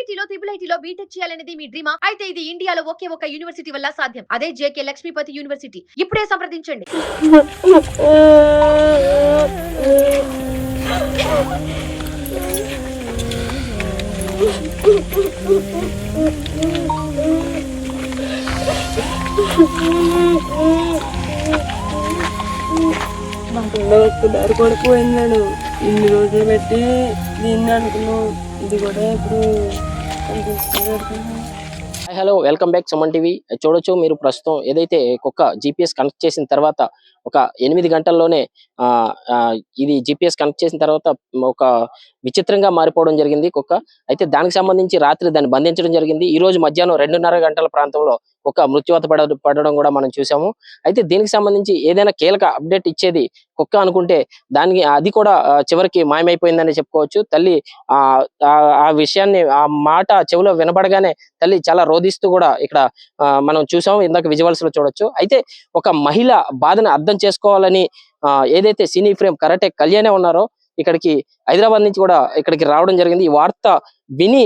ఐఐటీలో triple ఐటీలో BTech చేయాలనేది మీ డ్రీమా? అయితే ఇది ఇండియాలో ఒకే ఒక యూనివర్సిటీ వల్ల సాధ్యం. అదే జేకే లక్ష్మీపతి యూనివర్సిటీ. ఇప్పుడే సంప్రదించండి. మా పిల్ల ఒక్కదారి కూడా పోయిందాడు. ఇన్ని రోజులు పెట్టి దీన్ని అనుకున్నాం. ఇది కూడా ఇప్పుడు hello, welcome back Suman TV. చూడొచ్చు మీరు ప్రస్తుతం ఏదైతే కుక్క జిపిఎస్ కనెక్ట్ చేసిన తర్వాత ఒక 8 గంటల్లోనే ఇది జిపిఎస్ కనెక్ట్ చేసిన తర్వాత ఒక విచిత్రంగా మారిపోవడం జరిగింది కుక్క. అయితే దానికి సంబంధించి రాత్రి దాన్ని బంధించడం జరిగింది. ఈ రోజు మధ్యాహ్నం 2:30 గంటల ప్రాంతంలో కుక్క మృత్యువాత పడడం కూడా మనం చూసాము. అయితే దీనికి సంబంధించి ఏదైనా కీలక అప్డేట్ ఇచ్చేది కుక్క అనుకుంటే దానికి అది కూడా చివరికి మాయమైపోయిందని చెప్పుకోవచ్చు. తల్లి ఆ విషయాన్ని ఆ మాట చెవిలో వినబడగానే తల్లి చాలా రోధిస్తూ కూడా ఇక్కడ మనం చూసాము. ఇందాక విజువల్స్ లో చూడొచ్చు. అయితే ఒక మహిళ బాధను అర్థం చేసుకోవాలని ఏదైతే సినీ ఫ్రేమ్ కరాటే కళ్యాణే ఉన్నారో ఇక్కడికి హైదరాబాద్ నుంచి కూడా ఇక్కడికి రావడం జరిగింది. ఈ వార్త విని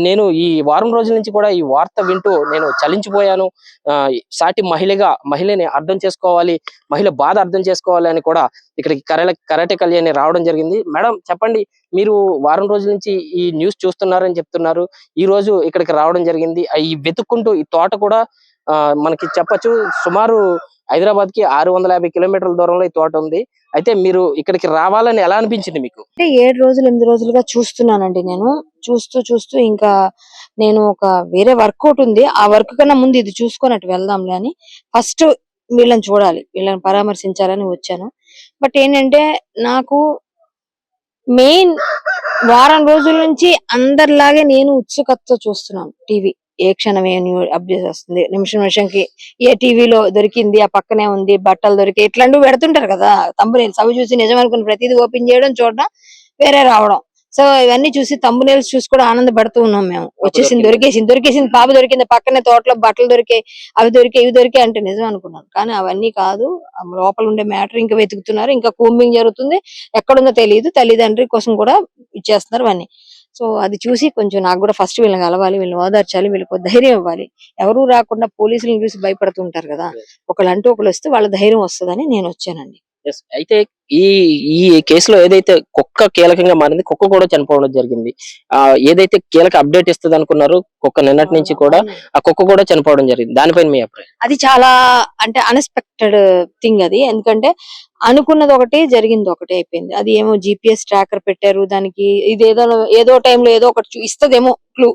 నేను ఈ వారం రోజుల నుంచి కూడా ఈ వార్త వింటూ నేను చలించిపోయాను. సాటి మహిళని అర్థం చేసుకోవాలి, మహిళ బాధ అర్థం చేసుకోవాలి అని కూడా ఇక్కడికి కరాటే కళ్యాణి రావడం జరిగింది. మేడం చెప్పండి, మీరు వారం రోజుల నుంచి ఈ న్యూస్ చూస్తున్నారని చెప్తున్నారు. ఈ రోజు ఇక్కడికి రావడం జరిగింది. ఈ వెతుక్కుంటూ ఈ తోట కూడా మనకి చెప్పచ్చు సుమారు హైదరాబాద్ కి 650 కిలోమీటర్ల దూరంలో ఈ తోట ఉంది. అయితే మీరు ఇక్కడికి రావాలని ఎలా అనిపించింది మీకు? అంటే 7 రోజులు 8 రోజులుగా చూస్తున్నానండి. నేను చూస్తూ ఇంకా నేను ఒక వేరే వర్కౌట్ ఉంది. ఆ వర్క్ కన్నా ముందు ఇది చూసుకొని అటు వెళ్దాంలే అని ఫస్ట్ వీళ్ళని చూడాలి, వీళ్ళని పరామర్శించాలని వచ్చాను. బట్ ఏంటంటే నాకు మెయిన్ వారం రోజుల నుంచి అందరిలాగే నేను ఉత్సుకతతో చూస్తున్నాను టీవీ. ఏ క్షణం ఏ అప్డేట్ వస్తుంది, నిమిషంకి ఏ టీవీలో దొరికింది, ఆ పక్కనే ఉంది, బట్టలు దొరికి ఇట్లాంటివి పెడుతుంటారు కదా. తంబునేల్స్ అవి చూసి నిజం అనుకుని ప్రతిదీ ఓపెన్ చేయడం, చూడడం, వేరే రావడం. సో ఇవన్నీ చూసి తంబునేల్స్ చూసి కూడా ఆనందపడుతూ ఉన్నాం మేము. దొరికేసింది పాప దొరికింది, పక్కనే తోటలో బట్టలు దొరికాయి, ఇవి దొరికాయి అంటే నిజం అనుకున్నాను. కానీ అవన్నీ కాదు, లోపల ఉండే మ్యాటర్ ఇంకా వెతుకుతున్నారు, ఇంకా కూంబింగ్ జరుగుతుంది. ఎక్కడుందో తెలియదు, తల్లిదండ్రి కోసం కూడా ఇచ్చేస్తున్నారు అవన్నీ. సో అది చూసి కొంచెం నాకు కూడా ఫస్ట్ వీళ్ళని కలవాలి, వీళ్ళని ఓదార్చాలి, వీళ్ళకి ధైర్యం ఇవ్వాలి. ఎవరు రాకుండా పోలీసులను చూసి భయపడుతుంటారు కదా, ఒకళ్ళు వస్తే వాళ్ళ ధైర్యం వస్తుందని నేను వచ్చానండి. అయితే ఈ కేసులో ఏదైతే కుక్క కీలకంగా మారింది, కుక్క కూడా చనిపోవడం జరిగింది. ఏదైతే కీలక అప్డేట్ ఇస్తుంది అనుకున్నారు కుక్క, నిన్నటి నుంచి కూడా ఆ కుక్క కూడా చనిపోవడం జరిగింది. దానిపైన మీ అభిప్రాయం? అది చాలా అంటే అన్ఎక్స్పెక్టెడ్ థింగ్ అది. ఎందుకంటే అనుకున్నది ఒకటి, జరిగింది ఒకటి అయిపోయింది. అది ఏమో జిపిఎస్ ట్రాకర్ పెట్టారు దానికి, ఇది ఏదో టైంలో ఏదో ఒకటి ఇస్తదేమో క్లూ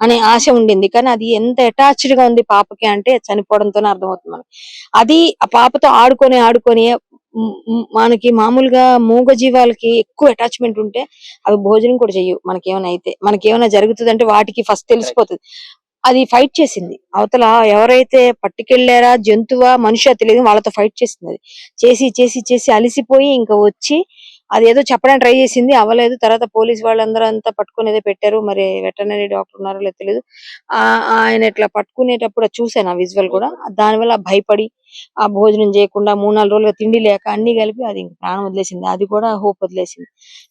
అనే ఆశ ఉండింది. కానీ అది ఎంత అటాచ్డ్ గా ఉంది పాపకి అంటే చనిపోవడంతోనే అర్థమవుతుంది మనకి. అది ఆ పాపతో ఆడుకొని మనకి మామూలుగా మూగ జీవాలకి ఎక్కువ అటాచ్మెంట్ ఉంటే అవి భోజనం కూడా చెయ్యవు. మనకేమైనా జరుగుతుంది అంటే వాటికి ఫస్ట్ తెలిసిపోతుంది. అది ఫైట్ చేసింది అవతల, ఎవరైతే పట్టుకెళ్లారా జంతువా మనిషి తెలియదు, వాళ్ళతో ఫైట్ చేసింది. అది చేసి అలిసిపోయి ఇంకా వచ్చి అదేదో చెప్పడానికి ట్రై చేసింది, అవ్వలేదు. తర్వాత పోలీస్ వాళ్ళందరూ అంతా పట్టుకుని ఏదో పెట్టారు. మరి వెటర్నరీ డాక్టర్ ఉన్నారో లేదో తెలియదు. ఆయన ఇట్లా పట్టుకునేటప్పుడు చూసాను ఆ విజువల్ కూడా. దానివల్ల భయపడి ఆ భోజనం చేయకుండా 3-4 రోజులుగా తిండి లేక అన్ని కలిపి అది ప్రాణం వదిలేసింది. అది కూడా హోప్ వదిలేసింది.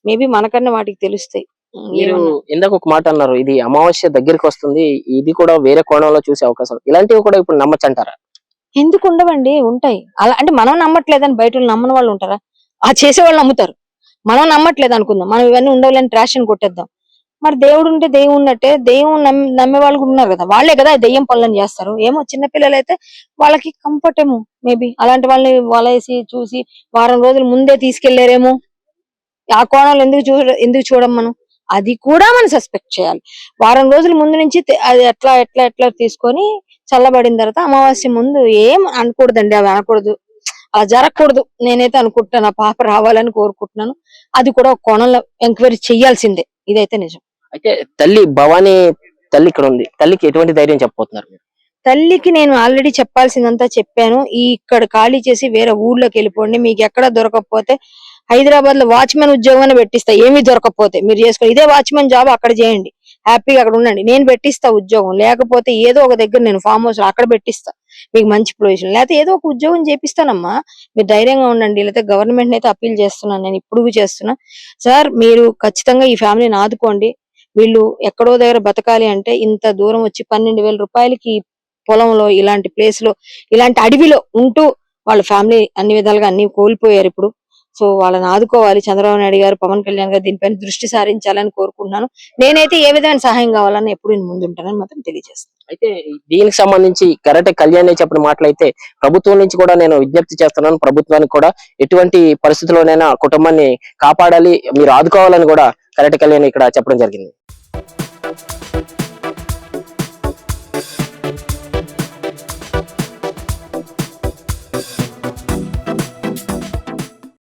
మేబీ మనకన్నా వాటికి తెలుస్తాయి. మీరు ఇందాక ఒక మాట అన్నారు, ఇది అమావాస్య దగ్గరికి వస్తుంది, ఇది కూడా వేరే కోణంలో చూసే అవకాశం, ఇలాంటివి కూడా ఇప్పుడు నమ్మచ్చు అంటారా? ఎందుకు ఉండవండి, ఉంటాయి. అలా అంటే మనం నమ్మట్లేదని బయట నమ్మని వాళ్ళు ఉంటారా? ఆ చేసే వాళ్ళు నమ్ముతారు, మనం నమ్మట్లేదు అనుకుందాం. మనం ఇవన్నీ ఉండవులని ట్రాష్ అని కొట్టేద్దాం. మరి దేవుడు ఉంటే దెయ్యం ఉన్నట్టే, దెయ్యం నమ్మే వాళ్ళు కూడా ఉన్నారు కదా, వాళ్లే కదా దెయ్యం పనులను చేస్తారు. ఏమో చిన్నపిల్లలు అయితే వాళ్ళకి కంఫర్ట్ ఏమో, మేబీ అలాంటి వాళ్ళని వలేసి చూసి వారం రోజుల ముందే తీసుకెళ్లారేమో. ఆ కోణాలు ఎందుకు చూడం మనం? అది కూడా మనం సస్పెక్ట్ చేయాలి. వారం రోజుల ముందు నుంచి అది ఎట్లా తీసుకొని చల్లబడిన తర్వాత అమావాస్య ముందు ఏం అనకూడదండి, అవి అనకూడదు, అలా జరగకూడదు. నేనైతే అనుకుంటున్నాను, ఆ పాప రావాలని కోరుకుంటున్నాను. అది కూడా ఒక కోణంలో ఎంక్వైరీ చెయ్యాల్సిందే, ఇదైతే నిజం. అయితే తల్లి భవానీ తల్లి ఇక్కడ ఉంది, తల్లికి ఎటువంటి ధైర్యం చెప్పబోతున్నారు? తల్లికి నేను ఆల్రెడీ చెప్పాల్సిందంతా చెప్పాను. ఇక్కడ ఖాళీ చేసి వేరే ఊర్లోకి వెళ్ళిపోండి, మీకు ఎక్కడ దొరకకపోతే హైదరాబాద్ లో వాచ్మెన్ ఉద్యోగం పెట్టిస్తా, ఏమీ దొరకకపోతే మీరు చేసుకోండి, ఇదే వాచ్మెన్ జాబ్ అక్కడ చేయండి, హ్యాపీగా అక్కడ ఉండండి, నేను పెట్టిస్తా ఉద్యోగం. లేకపోతే ఏదో ఒక దగ్గర నేను ఫామ్ హౌస్ అక్కడ పెట్టిస్తా, మీకు మంచి పొజిషన్. లేకపోతే ఏదో ఒక ఉద్యోగం చేపిస్తానమ్మా, మీరు ధైర్యంగా ఉండండి. లేకపోతే గవర్నమెంట్ అయితే అప్పీల్ చేస్తున్నాను, నేను ఇప్పుడు చేస్తున్నా. సార్ మీరు ఖచ్చితంగా ఈ ఫ్యామిలీని ఆదుకోండి, వీళ్ళు ఎక్కడో దగ్గర బతకాలి అంటే ఇంత దూరం వచ్చి 12,000 రూపాయలకి పొలంలో ఇలాంటి ప్లేస్ లో ఇలాంటి అడవిలో ఉంటూ వాళ్ళ ఫ్యామిలీ అన్ని విధాలుగా అన్ని కోల్పోయారు ఇప్పుడు. సో వాళ్ళని ఆదుకోవాలి చంద్రబాబు నాయుడు గారు, పవన్ కళ్యాణ్ గారు దీనిపైన దృష్టి సారించాలని కోరుకుంటున్నాను. నేనైతే ఏ విధమైన సహాయం కావాలని ఎప్పుడు నేను ముందుంటానని మాత్రం తెలియజేస్తాను. అయితే దీనికి సంబంధించి కరెక్ట్ కళ్యాణ్ చెప్పిన మాటలైతే ప్రభుత్వం నుంచి కూడా నేను విజ్ఞప్తి చేస్తున్నాను. ప్రభుత్వానికి కూడా ఎటువంటి పరిస్థితుల్లోనైనా కుటుంబాన్ని కాపాడాలి, మీరు ఆదుకోవాలని కూడా కరెక్ట్ కళ్యాణ్ ఇక్కడ చెప్పడం జరిగింది.